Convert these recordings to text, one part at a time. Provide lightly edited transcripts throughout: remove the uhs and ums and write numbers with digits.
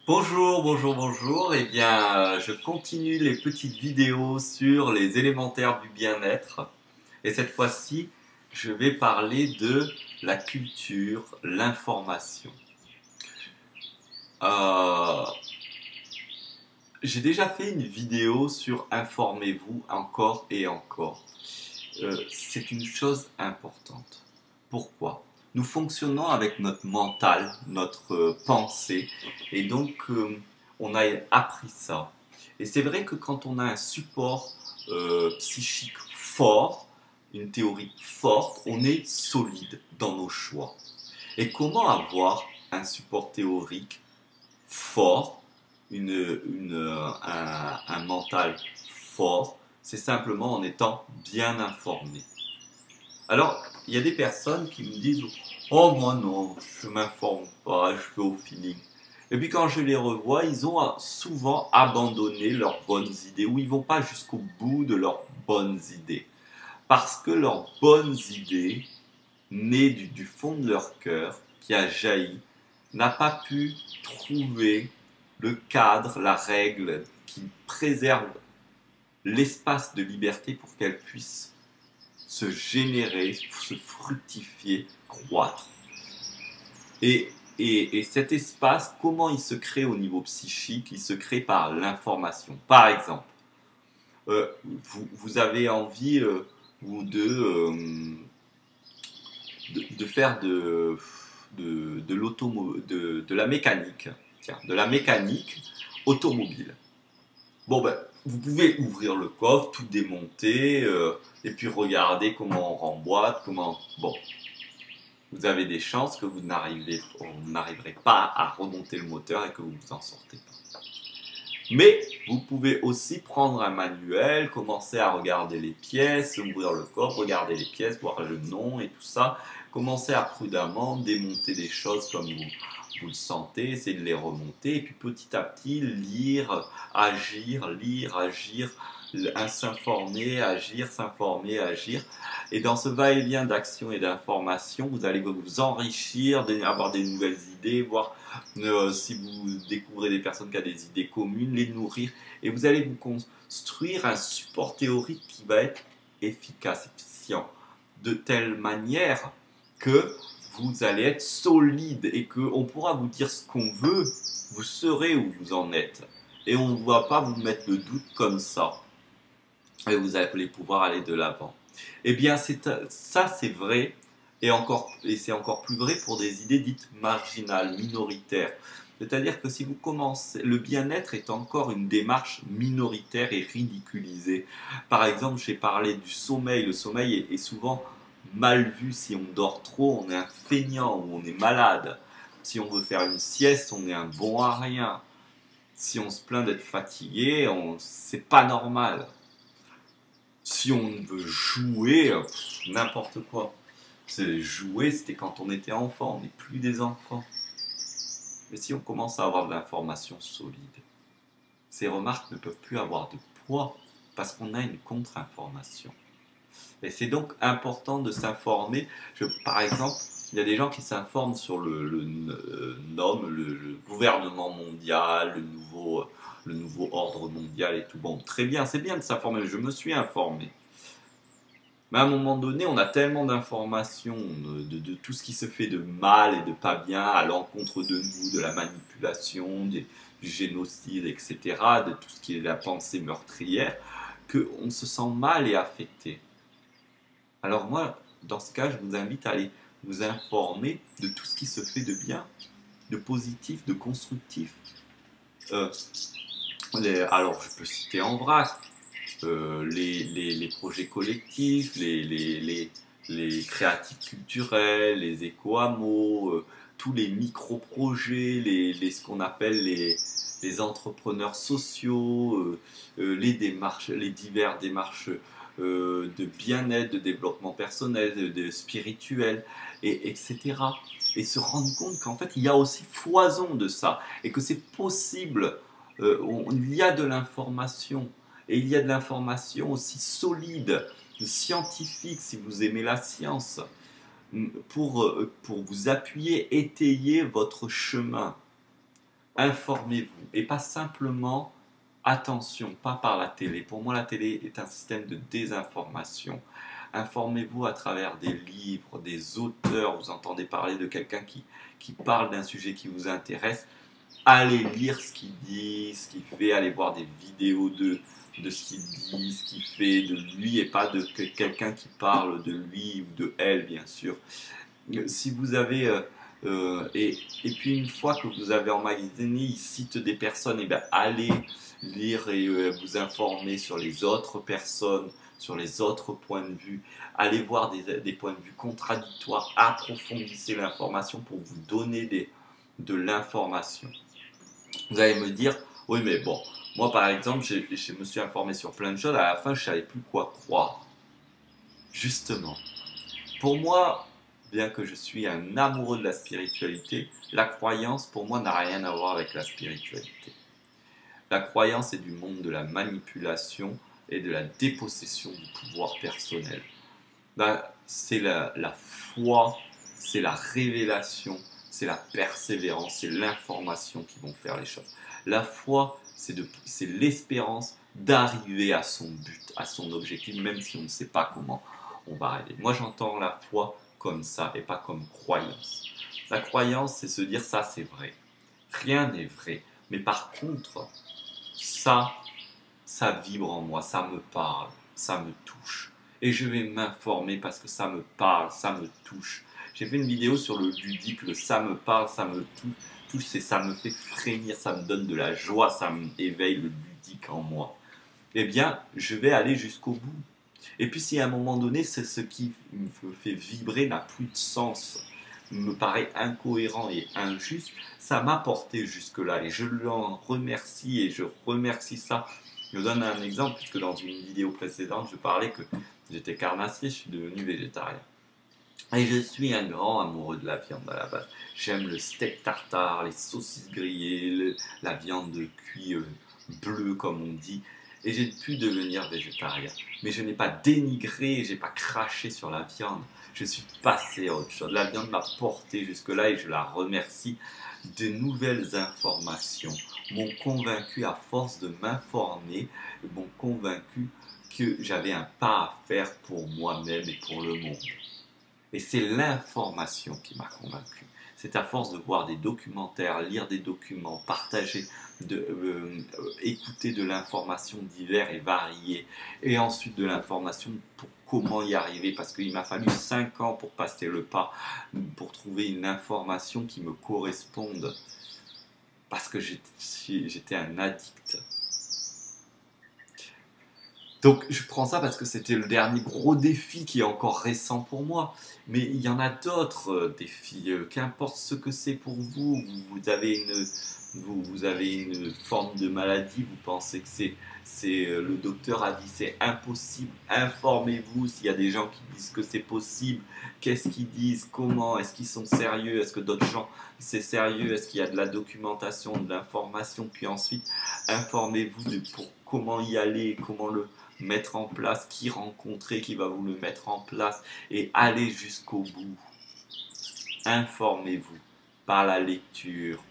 Bonjour, bonjour, bonjour. Eh bien, je continue les petites vidéos sur les élémentaires du bien-être. Et cette fois-ci, je vais parler de la culture, l'information. Euh, j'ai déjà fait une vidéo sur informez-vous encore et encore. C'est une chose importante. Pourquoi? Nous fonctionnons avec notre mental, notre pensée, et donc on a appris ça. Et c'est vrai que quand on a un support psychique fort, une théorie forte, on est solide dans nos choix. Et comment avoir un support théorique fort, un mental fort? C'est simplement en étant bien informé. Alors, il y a des personnes qui me disent oh, moi non, je m'informe pas, je fais au feeling. Et puis quand je les revois, ils ont souvent abandonné leurs bonnes idées ou ils vont pas jusqu'au bout de leurs bonnes idées. Parce que leurs bonnes idées, nées du fond de leur cœur, qui a jailli, n'a pas pu trouver le cadre, la règle qui préserve l'espace de liberté pour qu'elles puissent se générer, se fructifier, croître. Et cet espace, comment il se crée au niveau psychique? Il se crée par l'information. Par exemple, vous avez envie ou de faire de la mécanique, tiens, de la mécanique automobile. Bon ben, vous pouvez ouvrir le coffre, tout démonter, et puis regarder comment on remboîte, comment... Bon, vous avez des chances que vous n'arriverez pas à remonter le moteur et que vous vous en sortez pas. Mais vous pouvez aussi prendre un manuel, commencer à regarder les pièces, ouvrir le coffre, regarder les pièces, voir le nom et tout ça. Commencer à prudemment démonter des choses comme vous le sentez, essayer de les remonter. Et puis petit à petit, lire, agir, s'informer, agir. Et dans ce va-et-vient d'action et d'information, vous allez vous enrichir, avoir des nouvelles idées, voir si vous découvrez des personnes qui ont des idées communes, les nourrir, et vous allez vous construire un support théorique qui va être efficace, efficient, de telle manière que vous allez être solide et qu'on pourra vous dire ce qu'on veut, vous saurez où vous en êtes. Et on ne va pas vous mettre le doute comme ça. Et vous allez pouvoir aller de l'avant. Eh bien, ça c'est vrai, et c'est encore plus vrai pour des idées dites marginales, minoritaires. C'est-à-dire que si vous commencez, le bien-être est encore une démarche minoritaire et ridiculisée. Par exemple, j'ai parlé du sommeil. Le sommeil est souvent mal vu. Si on dort trop, on est un feignant ou on est malade. Si on veut faire une sieste, on est un bon à rien. Si on se plaint d'être fatigué, c'est pas normal. Si on veut jouer, n'importe quoi. Jouer, c'était quand on était enfant, on n'est plus des enfants. Mais si on commence à avoir de l'information solide, ces remarques ne peuvent plus avoir de poids parce qu'on a une contre-information. Et c'est donc important de s'informer. Par exemple, il y a des gens qui s'informent sur le NOM, le gouvernement mondial, le nouveau ordre mondial et tout. Bon, très bien, c'est bien de s'informer. Je me suis informé. Mais à un moment donné, on a tellement d'informations de tout ce qui se fait de mal et de pas bien à l'encontre de nous, de la manipulation, du génocide, etc., de tout ce qui est la pensée meurtrière, qu'on se sent mal et affecté. Alors moi, dans ce cas, je vous invite à aller vous informer de tout ce qui se fait de bien, de positif, de constructif. Alors, je peux citer en vrac les projets collectifs, les créatifs culturels, les éco-hameaux, tous les micro-projets, ce qu'on appelle les entrepreneurs sociaux, les diverses démarches de bien-être, de développement personnel, de spirituel, etc. Et se rendre compte qu'en fait, il y a aussi foison de ça, et que c'est possible, il y a de l'information, et il y a de l'information aussi solide, scientifique, si vous aimez la science, pour vous appuyer, étayer votre chemin. Informez-vous et pas simplement, attention, pas par la télé. Pour moi, la télé est un système de désinformation. Informez-vous à travers des livres, des auteurs. Vous entendez parler de quelqu'un qui parle d'un sujet qui vous intéresse. Allez lire ce qu'il dit, ce qu'il fait, allez voir des vidéos de ce qu'il dit, ce qu'il fait de lui et pas de quelqu'un qui parle de lui ou de elle, bien sûr. Si vous avez et puis une fois que vous avez emmagasiné, il cite des personnes, et bien allez lire et vous informer sur les autres personnes, sur les autres points de vue, allez voir des points de vue contradictoires, approfondissez l'information pour vous donner de l'information. Vous allez me dire, oui mais bon, moi par exemple, je me suis informé sur plein de choses, à la fin je ne savais plus quoi croire. Justement, pour moi, bien que je suis un amoureux de la spiritualité, la croyance pour moi n'a rien à voir avec la spiritualité. La croyance est du monde de la manipulation et de la dépossession du pouvoir personnel. C'est la foi, c'est la révélation, c'est la persévérance, c'est l'information qui vont faire les choses. La foi, c'est l'espérance d'arriver à son but, à son objectif, même si on ne sait pas comment on va arriver. Moi, j'entends la foi comme ça et pas comme croyance. La croyance, c'est se dire ça, c'est vrai. Rien n'est vrai. Mais par contre, ça vibre en moi, ça me parle, ça me touche. Et je vais m'informer parce que ça me parle, ça me touche. J'ai fait une vidéo sur le ludique, le ça me parle, ça me touche, et ça me fait frémir, ça me donne de la joie, ça m'éveille le ludique en moi. Eh bien, je vais aller jusqu'au bout. Et puis si à un moment donné, c'est ce qui me fait vibrer n'a plus de sens, me paraît incohérent et injuste, ça m'a porté jusque-là et je l'en remercie et je remercie ça. Je vous donne un exemple puisque dans une vidéo précédente, je parlais que j'étais carnassier, je suis devenu végétarien. Et je suis un grand amoureux de la viande à la base. J'aime le steak tartare, les saucisses grillées, la viande cuite bleue comme on dit. Et j'ai pu devenir végétarien. Mais je n'ai pas dénigré, je n'ai pas craché sur la viande. Je suis passé à autre chose. La viande m'a porté jusque-là et je la remercie. De nouvelles informations m'ont convaincu, à force de m'informer, m'ont convaincu que j'avais un pas à faire pour moi-même et pour le monde. Et c'est l'information qui m'a convaincu. C'est à force de voir des documentaires, lire des documents, partager, écouter de l'information diverse et variée, et ensuite de l'information pour comment y arriver, parce qu'il m'a fallu 5 ans pour passer le pas, pour trouver une information qui me corresponde, parce que j'étais un addict. Donc je prends ça parce que c'était le dernier gros défi qui est encore récent pour moi. Mais il y en a d'autres défis. Qu'importe ce que c'est pour vous, vous avez une forme de maladie, vous pensez que le docteur a dit c'est impossible. Informez-vous s'il y a des gens qui disent que c'est possible. Qu'est-ce qu'ils disent? Comment? Est-ce qu'ils sont sérieux? Est-ce que d'autres gens c'est sérieux? Est-ce qu'il y a de la documentation, de l'information? Puis ensuite, informez-vous pour comment y aller, comment le mettre en place, qui rencontrer, qui va vous le mettre en place et allez jusqu'au bout. Informez-vous par la lecture,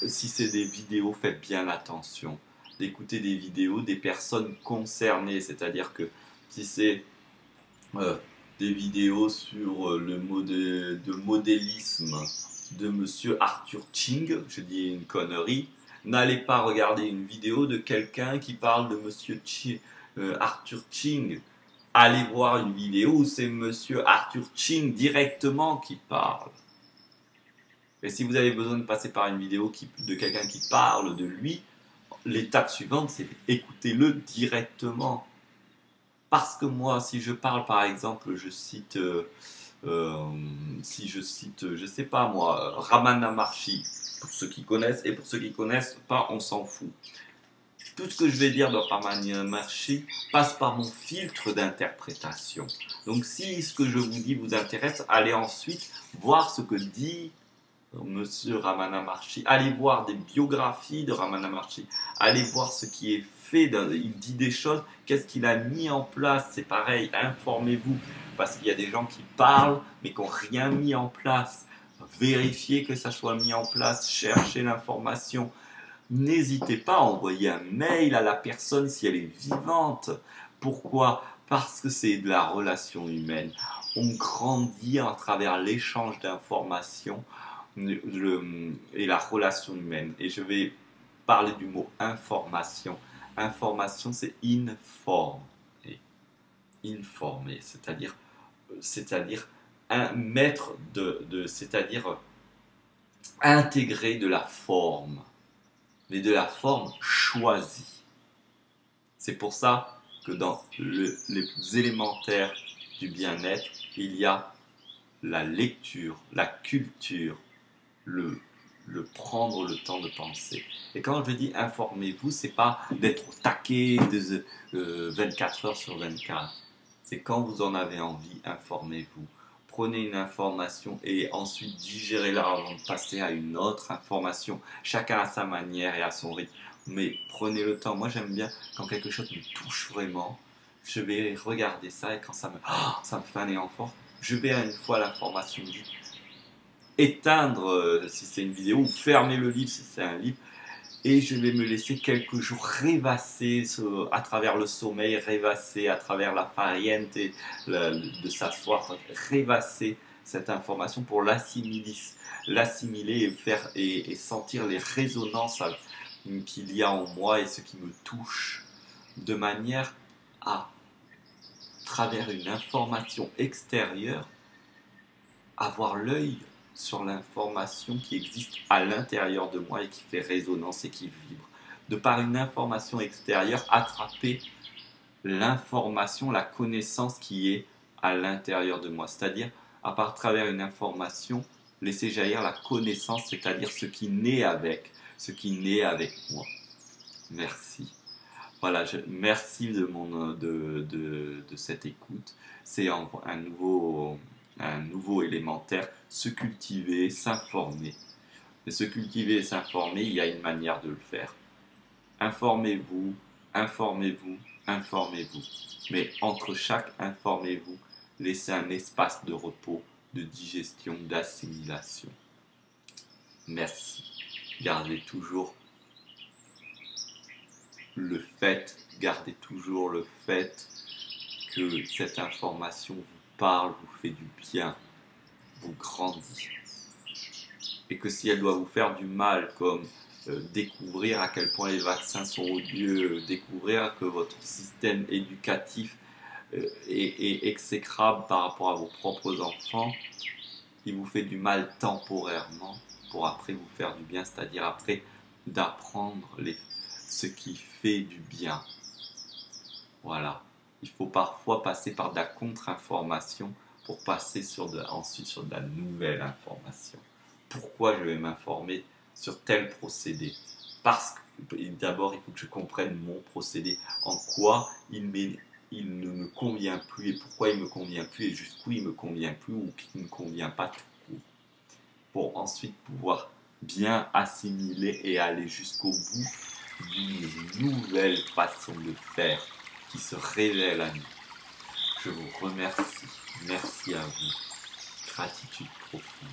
si c'est des vidéos, faites bien attention d'écouter des vidéos des personnes concernées, c'est-à-dire que si c'est des vidéos sur le modélisme de monsieur Arthur Ching, je dis une connerie, n'allez pas regarder une vidéo de quelqu'un qui parle de monsieur Arthur Ching. Allez voir une vidéo où c'est monsieur Arthur Ching directement qui parle. Et si vous avez besoin de passer par une vidéo de quelqu'un qui parle de lui, l'étape suivante, c'est écoutez-le directement. Parce que moi, si je parle par exemple, je cite, je sais pas moi, Ramana Maharshi, pour ceux qui connaissent, et pour ceux qui connaissent pas, on s'en fout. Tout ce que je vais dire de Ramana Maharshi passe par mon filtre d'interprétation. Donc si ce que je vous dis vous intéresse, allez ensuite voir ce que dit monsieur Ramana Maharshi. Allez voir des biographies de Ramana Maharshi. Allez voir ce qui est fait. Il dit des choses. Qu'est-ce qu'il a mis en place? C'est pareil, informez-vous. Parce qu'il y a des gens qui parlent, mais qui n'ont rien mis en place. vérifiez que ça soit mis en place, cherchez l'information. N'hésitez pas à envoyer un mail à la personne si elle est vivante. Pourquoi? Parce que c'est de la relation humaine. On grandit à travers l'échange d'informations et la relation humaine. Et je vais parler du mot information. Information, c'est informer. Informer, c'est-à-dire un maître c'est-à-dire intégrer de la forme, mais de la forme choisie. C'est pour ça que dans les plus élémentaires du bien-être, il y a la lecture, la culture, le prendre le temps de penser. Et quand je dis informez-vous, c'est pas d'être au taquet de 24 heures sur 24. C'est quand vous en avez envie, informez-vous. Prenez une information et ensuite digérez-la avant de passer à une autre information. Chacun à sa manière et à son rythme. Mais prenez le temps. Moi, j'aime bien quand quelque chose me touche vraiment. Je vais regarder ça et quand ça me fait un élan fort, je vais à une fois l'information dite, éteindre si c'est une vidéo ou fermer le livre si c'est un livre. Et je vais me laisser quelques jours rêvasser à travers le sommeil, rêvasser à travers la farniente de s'asseoir, rêvasser cette information pour l'assimiler et sentir les résonances qu'il y a en moi et ce qui me touche, de manière à travers une information extérieure, avoir l'œil sur l'information qui existe à l'intérieur de moi et qui fait résonance et qui vibre. De par une information extérieure, attraper l'information, la connaissance qui est à l'intérieur de moi. C'est-à-dire, à travers une information, laisser jaillir la connaissance, c'est-à-dire ce qui naît avec moi. Merci. Voilà, merci de cette écoute. C'est un nouveau élémentaire, se cultiver, s'informer. Mais se cultiver et s'informer, il y a une manière de le faire. Informez-vous, informez-vous, informez-vous. Mais entre chaque informez-vous, laissez un espace de repos, de digestion, d'assimilation. Merci. Gardez toujours le fait que cette information vous parle, vous fait du bien, vous grandit. Et que si elle doit vous faire du mal, comme découvrir à quel point les vaccins sont odieux, découvrir que votre système éducatif est exécrable par rapport à vos propres enfants, il vous fait du mal temporairement pour après vous faire du bien, c'est-à-dire après d'apprendre ce qui fait du bien. Voilà. Il faut parfois passer par de la contre-information pour passer ensuite sur de la nouvelle information. Pourquoi je vais m'informer sur tel procédé? Parce que d'abord, il faut que je comprenne mon procédé, en quoi il ne me convient plus et pourquoi il ne me convient plus et jusqu'où il ne me convient plus ou qui ne me convient pas tout court. Pour ensuite pouvoir bien assimiler et aller jusqu'au bout d'une nouvelle façon de faire qui se révèle à nous. Je vous remercie. Merci à vous. Gratitude profonde.